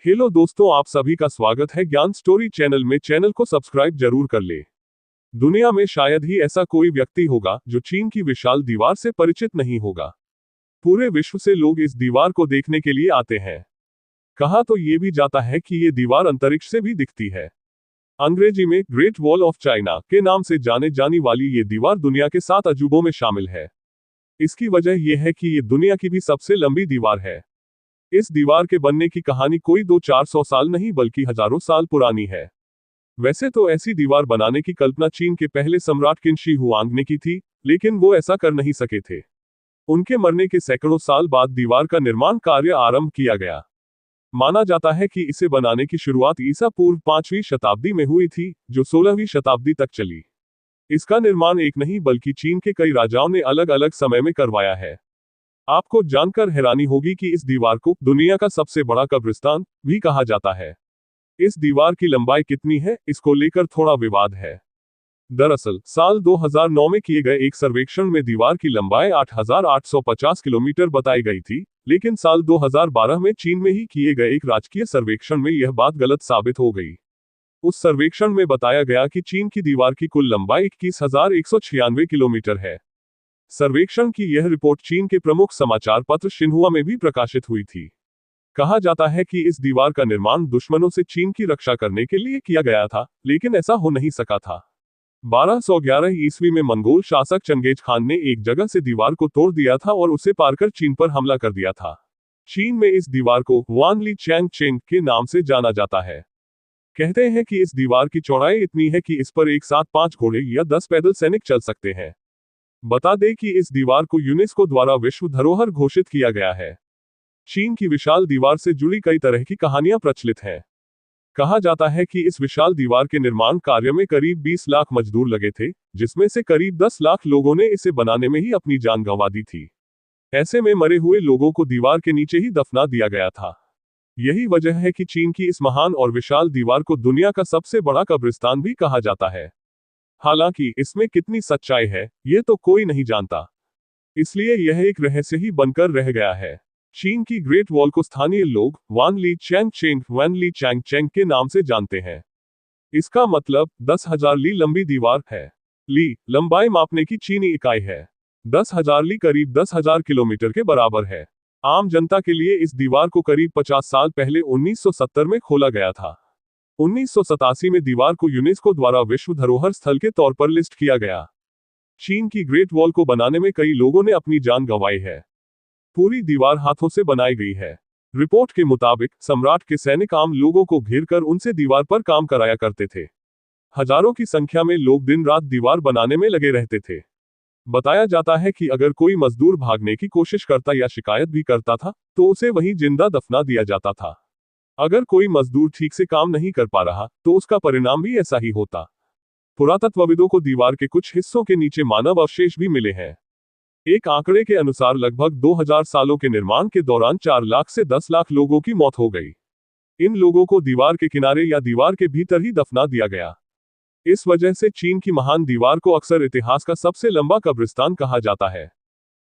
Hello दोस्तों, आप सभी का स्वागत है ज्ञान स्टोरी चैनल में। चैनल को सब्सक्राइब जरूर कर ले। दुनिया में शायद ही ऐसा कोई व्यक्ति होगा जो चीन की विशाल दीवार से परिचित नहीं होगा। पूरे विश्व से लोग इस दीवार को देखने के लिए आते हैं। कहा तो ये भी जाता है कि ये दीवार अंतरिक्ष से भी दिखती है। अंग्रेजी में ग्रेट वॉल ऑफ चाइना के नाम से जाने जाने वाली ये दीवार दुनिया के 7 अजूबों में शामिल है। इसकी वजह यह है कि ये दुनिया की भी सबसे लंबी दीवार है। इस दीवार के बनने की कहानी कोई 200-400 साल नहीं बल्कि हजारों साल पुरानी है। वैसे तो ऐसी दीवार बनाने की कल्पना चीन के पहले सम्राट किन शी हुआंग ने की थी, लेकिन वो ऐसा कर नहीं सके थे। उनके मरने के सैकड़ों साल बाद दीवार का निर्माण कार्य आरंभ किया गया। माना जाता है कि इसे बनाने की शुरुआत ईसा पूर्व 5वीं शताब्दी में हुई थी, जो 16वीं शताब्दी तक चली। इसका निर्माण एक नहीं बल्कि चीन के कई राजाओं ने अलग अलग समय में करवाया है। आपको जानकर हैरानी होगी कि इस दीवार को दुनिया का सबसे बड़ा कब्रिस्तान भी कहा जाता है। इस दीवार की लंबाई कितनी है, इसको लेकर थोड़ा विवाद है। दरअसल साल 2009 में किए गए एक सर्वेक्षण में दीवार की लंबाई 8,850 किलोमीटर बताई गई थी, लेकिन साल 2012 में चीन में ही किए गए एक राजकीय सर्वेक्षण में यह बात गलत साबित हो गई। उस सर्वेक्षण में बताया गया कि चीन की दीवार की कुल लंबाई 21,196 किलोमीटर है। सर्वेक्षण की यह रिपोर्ट चीन के प्रमुख समाचार पत्र शिन्हुआ में भी प्रकाशित हुई थी। कहा जाता है कि इस दीवार का निर्माण दुश्मनों से चीन की रक्षा करने के लिए किया गया था, लेकिन ऐसा हो नहीं सका था। 1211 ईस्वी में मंगोल शासक चंगेज खान ने एक जगह से दीवार को तोड़ दिया था और उसे पार कर चीन पर हमला कर दिया था। चीन में इस दीवार को वानली चैंग चेंग के नाम से जाना जाता है। कहते हैं कि इस दीवार की चौड़ाई इतनी है कि इस पर एक साथ 5 घोड़े या 10 पैदल सैनिक चल सकते हैं। बता दें कि इस दीवार को यूनेस्को द्वारा विश्व धरोहर घोषित किया गया है। चीन की विशाल दीवार से जुड़ी कई तरह की कहानियां प्रचलित हैं। कहा जाता है कि इस विशाल दीवार के निर्माण कार्य में करीब 20 लाख मजदूर लगे थे, जिसमें से करीब 10 लाख लोगों ने इसे बनाने में ही अपनी जान गंवा दी थी। ऐसे में मरे हुए लोगों को दीवार के नीचे ही दफना दिया गया था। यही वजह है कि चीन की इस महान और विशाल दीवार को दुनिया का सबसे बड़ा कब्रिस्तान भी कहा जाता है। हालांकि इसमें कितनी सच्चाई है, ये तो कोई नहीं जानता, इसलिए यह एक रहस्य ही बनकर रह गया है। चीन की ग्रेट वॉल को स्थानीय लोग Wanli Chang Cheng Wanli Chang Cheng के नाम से जानते हैं। इसका मतलब 10,000 ली लंबी दीवार है। ली लंबाई मापने की चीनी इकाई है। 10,000 ली करीब 10,000 किलोमीटर के बराबर है। आम जनता के लिए इस दीवार को करीब 50 साल पहले 1970 में खोला गया था। 1987 में दीवार को यूनेस्को द्वारा विश्व धरोहर स्थल के तौर पर लिस्ट किया गया। चीन की ग्रेट वॉल को बनाने में कई लोगों ने अपनी जान गंवाई है। पूरी दीवार हाथों से बनाई गई है। रिपोर्ट के मुताबिक सम्राट के सैनिक आम लोगों को घेरकर उनसे दीवार पर काम कराया करते थे। हजारों की संख्या में लोग दिन रात दीवार बनाने में लगे रहते थे। बताया जाता है कि अगर कोई मजदूर भागने की कोशिश करता या शिकायत भी करता था, तो उसे वहीं जिंदा दफना दिया जाता था। अगर कोई मजदूर ठीक से काम नहीं कर पा रहा, तो उसका परिणाम भी ऐसा ही होता। पुरातत्वविदों को दीवार के कुछ हिस्सों के नीचे मानव अवशेष भी मिले हैं। एक आंकड़े के अनुसार लगभग 2000 सालों के निर्माण के दौरान 4 लाख से 10 लाख लोगों की मौत हो गई। इन लोगों को दीवार के किनारे या दीवार के भीतर ही दफना दिया गया। इस वजह से चीन की महान दीवार को अक्सर इतिहास का सबसे लंबा कब्रिस्तान कहा जाता है।